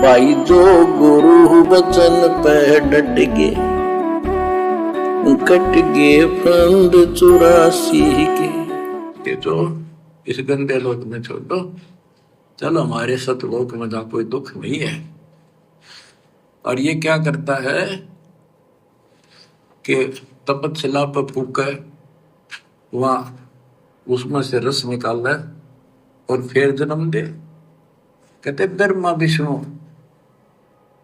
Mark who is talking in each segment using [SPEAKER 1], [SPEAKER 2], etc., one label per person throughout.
[SPEAKER 1] भाई जो गुरु वचन पे डट गे, कट गे फंद 84 के। ये जो इस गंदे लोक में छोड़ दो, चलो हमारे सतलोक में जहाँ कोई दुख नहीं है। और ये क्या करता है कि तपतशिला पर फूके, वहां उसमें से रस निकाल और फिर जन्म दे। कहते ब्रह्मा विष्णु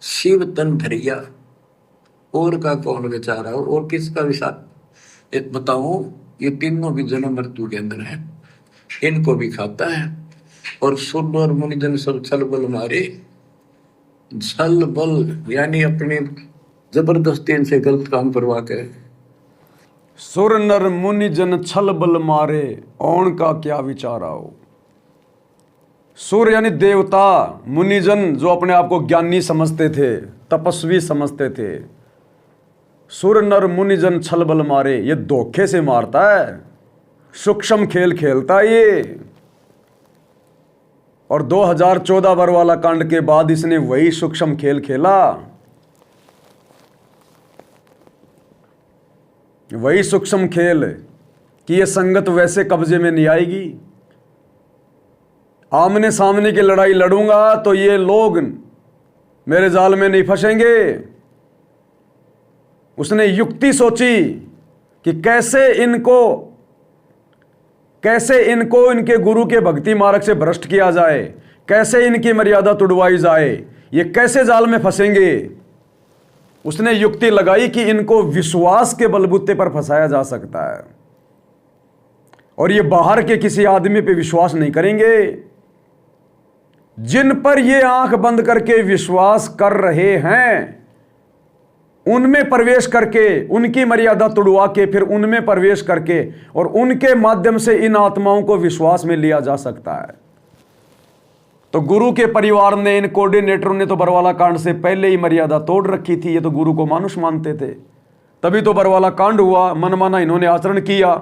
[SPEAKER 1] शिव तन धरिया, और का कौन बेचारा हो और किसका विचार। एक बताऊं, ये तीनों भी जन्म मृत्यु के अंदर है, इनको भी खाता है। और शुद्ध और मुनिजन सब छल बल मारे, छल बल यानी अपने जबरदस्ती इनसे गलत काम करवा के।
[SPEAKER 2] सुर नर मुनि जन छल बल मारे, औण का क्या विचार आओ। सुर यानी देवता, मुनिजन जो अपने आप को ज्ञानी समझते थे, तपस्वी समझते थे। सुर नर मुनिजन छल बल मारे, ये धोखे से मारता है, सूक्ष्म खेल खेलता है ये। और 2014 बरवाला कांड के बाद इसने वही सूक्ष्म खेल खेला, वही सूक्ष्म खेल कि ये संगत वैसे कब्जे में नहीं आएगी। आमने सामने की लड़ाई लड़ूंगा तो ये लोग मेरे जाल में नहीं फंसेंगे। उसने युक्ति सोची कि कैसे इनको इनके गुरु के भक्ति मार्ग से भ्रष्ट किया जाए, कैसे इनकी मर्यादा तुड़वाई जाए, ये कैसे जाल में फंसेंगे। उसने युक्ति लगाई कि इनको विश्वास के बलबूते पर फंसाया जा सकता है, और ये बाहर के किसी आदमी पे विश्वास नहीं करेंगे। जिन पर ये आंख बंद करके विश्वास कर रहे हैं, उनमें प्रवेश करके, उनकी मर्यादा तुड़वा के, फिर उनमें प्रवेश करके और उनके माध्यम से इन आत्माओं को विश्वास में लिया जा सकता है। तो गुरु के परिवार ने, इन कोऑर्डिनेटरों ने तो बरवाला कांड से पहले ही मर्यादा तोड़ रखी थी। ये तो गुरु को मानुष मानते थे, तभी तो बरवाला कांड हुआ। मनमाना इन्होंने आचरण किया,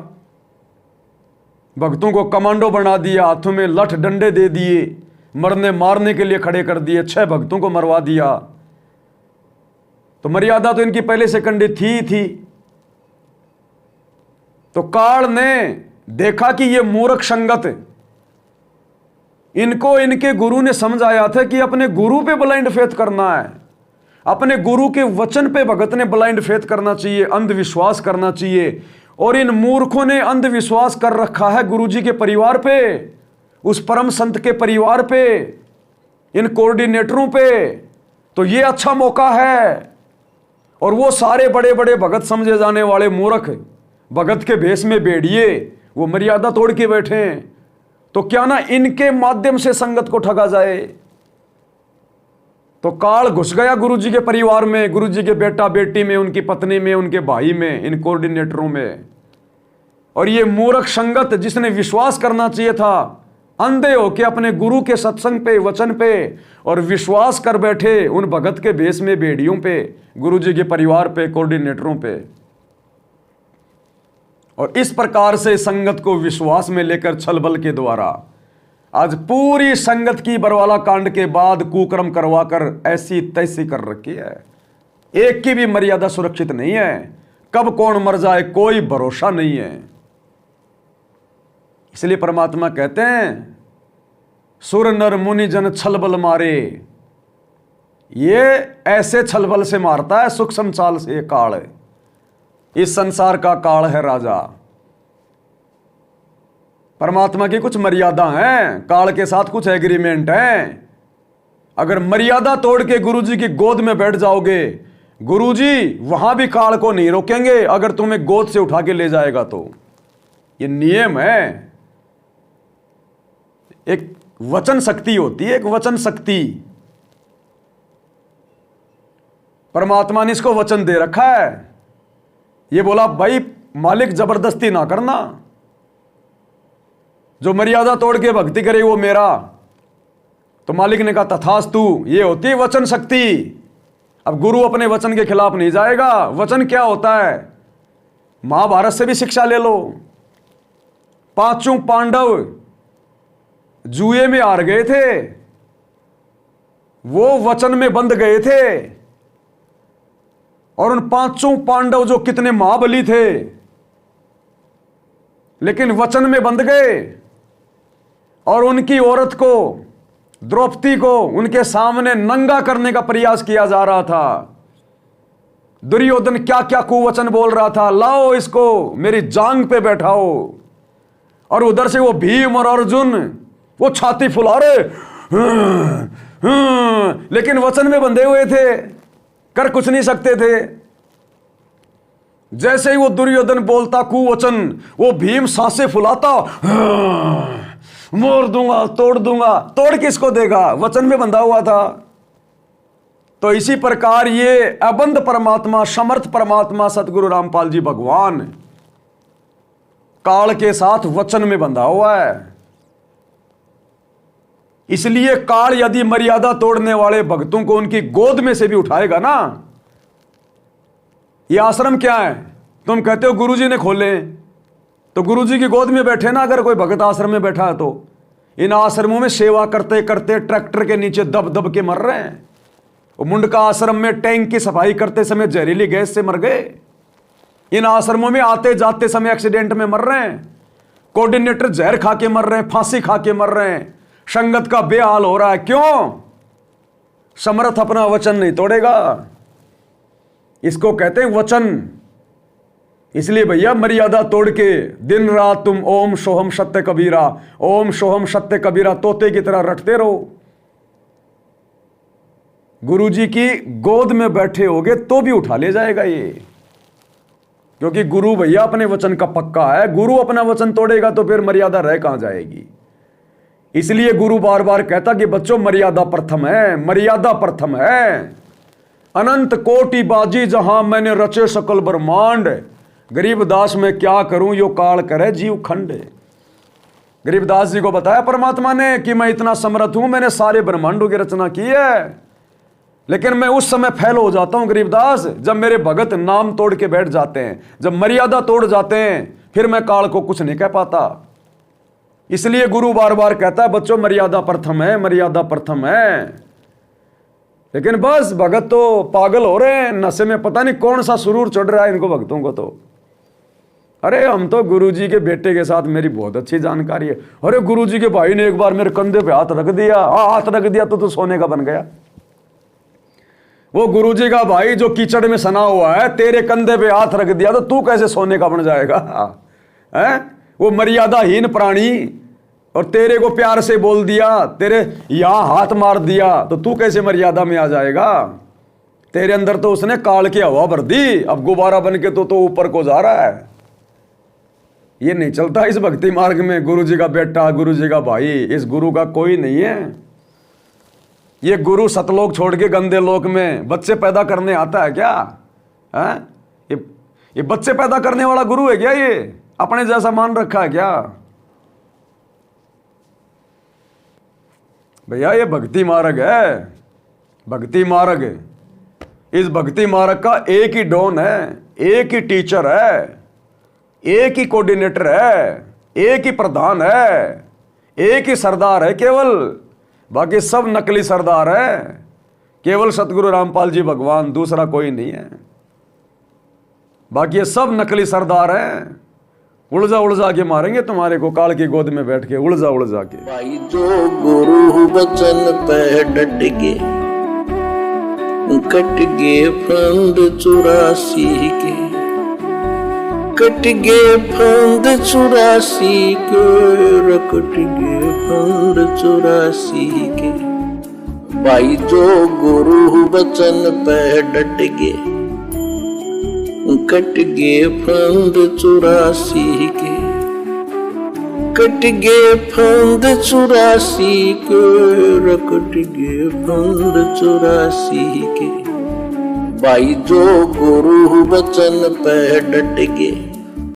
[SPEAKER 2] भक्तों को कमांडो बना दिया, हाथों में लठ डंडे दे दिए, मरने मारने के लिए खड़े कर दिए, 6 भक्तों को मरवा दिया। तो मर्यादा तो इनकी पहले से खंडित थी। तो काल ने देखा कि ये मूर्ख संगत, इनको इनके गुरु ने समझाया था कि अपने गुरु पे ब्लाइंड फेथ करना है, अपने गुरु के वचन पे भगत ने ब्लाइंड फेथ करना चाहिए, अंधविश्वास करना चाहिए। और इन मूर्खों ने अंधविश्वास कर रखा है गुरु जी के परिवार पे, उस परम संत के परिवार पे, इन कोऑर्डिनेटरों पे। तो ये अच्छा मौका है। और वो सारे बड़े बड़े भगत समझे जाने वाले मूर्ख, भगत के भेष में भेड़िए, वो मर्यादा तोड़ के बैठे हैं। तो क्या ना इनके माध्यम से संगत को ठगा जाए। तो काल घुस गया गुरु जी के परिवार में, गुरु जी के बेटा बेटी में, उनकी पत्नी में, उनके भाई में, इन कोऑर्डिनेटरों में। और ये मूर्ख संगत जिसने विश्वास करना चाहिए था, अंधे होके अपने गुरु के सत्संग पे, वचन पे और विश्वास कर बैठे उन भगत के भेष में भेड़ियों पे, गुरु जी के परिवार पे, कोऑर्डिनेटरों पे। और इस प्रकार से संगत को विश्वास में लेकर छलबल के द्वारा आज पूरी संगत की बरवाला कांड के बाद कुकर्म करवाकर ऐसी तैसी कर रखी है। एक की भी मर्यादा सुरक्षित नहीं है, कब कौन मर जाए कोई भरोसा नहीं है। इसलिए परमात्मा कहते हैं, सुर नर मुनि जन छलबल मारे। ये ऐसे छलबल से मारता है, सूक्ष्म चाल से काल है। इस संसार का काल है राजा। परमात्मा की कुछ मर्यादा हैं, काल के साथ कुछ एग्रीमेंट हैं। अगर मर्यादा तोड़ के गुरुजी की गोद में बैठ जाओगे, गुरुजी वहां भी काल को नहीं रोकेंगे अगर तुम्हें गोद से उठा के ले जाएगा तो। ये नियम है। एक वचन शक्ति होती है, एक वचन शक्ति। परमात्मा ने इसको वचन दे रखा है। ये बोला भाई मालिक जबरदस्ती ना करना, जो मर्यादा तोड़ के भक्ति करे वो मेरा। तो मालिक ने कहा तथास्तु। ये होती है वचन शक्ति। अब गुरु अपने वचन के खिलाफ नहीं जाएगा। वचन क्या होता है, महाभारत से भी शिक्षा ले लो। 5 पांडव जुए में हार गए थे, वो वचन में बंध गए थे, और उन पांचों पांडव जो कितने महाबली थे, लेकिन वचन में बंध गए, और उनकी औरत को, द्रौपदी को, उनके सामने नंगा करने का प्रयास किया जा रहा था। दुर्योधन क्या क्या कुवचन बोल रहा था, लाओ इसको मेरी जांग पे बैठाओ, और उधर से वो भीम और अर्जुन वो छाती फुला रहे, लेकिन वचन में बंधे हुए थे, कर कुछ नहीं सकते थे। जैसे ही वो दुर्योधन बोलता कुवचन, वो भीम सांसें फुलाता, मोड़ दूंगा, तोड़ दूंगा। तोड़ किसको देगा, वचन में बंधा हुआ था। तो इसी प्रकार ये अबंध परमात्मा, समर्थ परमात्मा सतगुरु रामपाल जी भगवान काल के साथ वचन में बंधा हुआ है। इसलिए काल यदि मर्यादा तोड़ने वाले भक्तों को उनकी गोद में से भी उठाएगा ना। ये आश्रम क्या है, तुम कहते हो गुरुजी ने खोले, तो गुरुजी की गोद में बैठे ना। अगर कोई भगत आश्रम में बैठा है तो इन आश्रमों में सेवा करते करते ट्रैक्टर के नीचे दब दब के मर रहे हैं। वो मुंडका आश्रम में टैंक की सफाई करते समय जहरीली गैस से मर गए। इन आश्रमों में आते जाते समय एक्सीडेंट में मर रहे हैं। कोऑर्डिनेटर जहर खा के मर रहे हैं, फांसी खा के मर रहे हैं। संगत का बेहाल हो रहा है। क्यों? समर्थ अपना वचन नहीं तोड़ेगा। इसको कहते हैं वचन। इसलिए भैया मर्यादा तोड़ के दिन रात तुम ओम सोहम सत्य कबीरा, ओम सोहम सत्य कबीरा तोते की तरह रटते रहो। गुरुजी की गोद में बैठे होगे तो भी उठा ले जाएगा ये, क्योंकि गुरु भैया अपने वचन का पक्का है। गुरु अपना वचन तोड़ेगा तो फिर मर्यादा रह कहां जाएगी। इसलिए गुरु बार बार कहता कि बच्चों मर्यादा प्रथम है, मर्यादा प्रथम है। अनंत कोटि बाजी जहां मैंने रचे सकल ब्रह्मांड, गरीबदास में क्या करूं यो काल करे जीव खंड। गरीबदास जी को बताया परमात्मा ने कि मैं इतना समर्थ हूं, मैंने सारे ब्रह्मांडों की रचना की है, लेकिन मैं उस समय फेल हो जाता हूं गरीबदास जब मेरे भगत नाम तोड़ के बैठ जाते हैं, जब मर्यादा तोड़ जाते हैं, फिर मैं काल को कुछ नहीं कह पाता। इसलिए गुरु बार बार कहता है बच्चों मर्यादा प्रथम है, मर्यादा प्रथम है। लेकिन बस भगत तो पागल हो रहे हैं नशे में, पता नहीं कौन सा सुरूर चढ़ रहा है इनको भक्तों को। तो अरे हम तो गुरुजी के बेटे के साथ मेरी बहुत अच्छी जानकारी है। अरे गुरुजी के भाई ने एक बार मेरे कंधे पे हाथ रख दिया, हाथ रख दिया तो सोने का बन गया। वो गुरुजी का भाई जो कीचड़ में सना हुआ है, तेरे कंधे पे हाथ रख दिया तो तू कैसे सोने का बन जाएगा? है वो मर्यादाहीन प्राणी, और तेरे को प्यार से बोल दिया, तेरे यहां हाथ मार दिया तो तू कैसे मर्यादा में आ जाएगा? तेरे अंदर तो उसने काल की हवा भर दी, अब गुब्बारा बन के तो ऊपर को जा रहा है। ये नहीं चलता इस भक्ति मार्ग में। गुरुजी का बेटा, गुरुजी का भाई, इस गुरु का कोई नहीं है। ये गुरु सतलोक छोड़ के गंदे लोक में बच्चे पैदा करने आता है क्या? है ये बच्चे पैदा करने वाला गुरु है क्या? ये अपने जैसा मान रखा है क्या? भैया ये भक्ति मार्ग है, भक्ति मार्ग। इस भक्ति मार्ग का एक ही डॉन है, एक ही टीचर है, एक ही कोऑर्डिनेटर है, एक ही प्रधान है, एक ही सरदार है केवल। बाकी सब नकली सरदार है। केवल सतगुरु रामपाल जी भगवान, दूसरा कोई नहीं है। बाकी ये सब नकली सरदार हैं। उलझा उलझा के मारेंगे तुम्हारे को काल की गोद में बैठ के, उलझा उलझा के।
[SPEAKER 3] भाई जो गुरु वचन पे डट गे, कट गे फंद 84 के, कट गे फंद 84 के, कट गे फंद 84 के। भाई जो गुरु वचन पे डट गे, कट गे फंद 84 के, कट गे फंद 84 के, कट गे फंद 84 के। भाई जो गुरु वचन पे डट गे,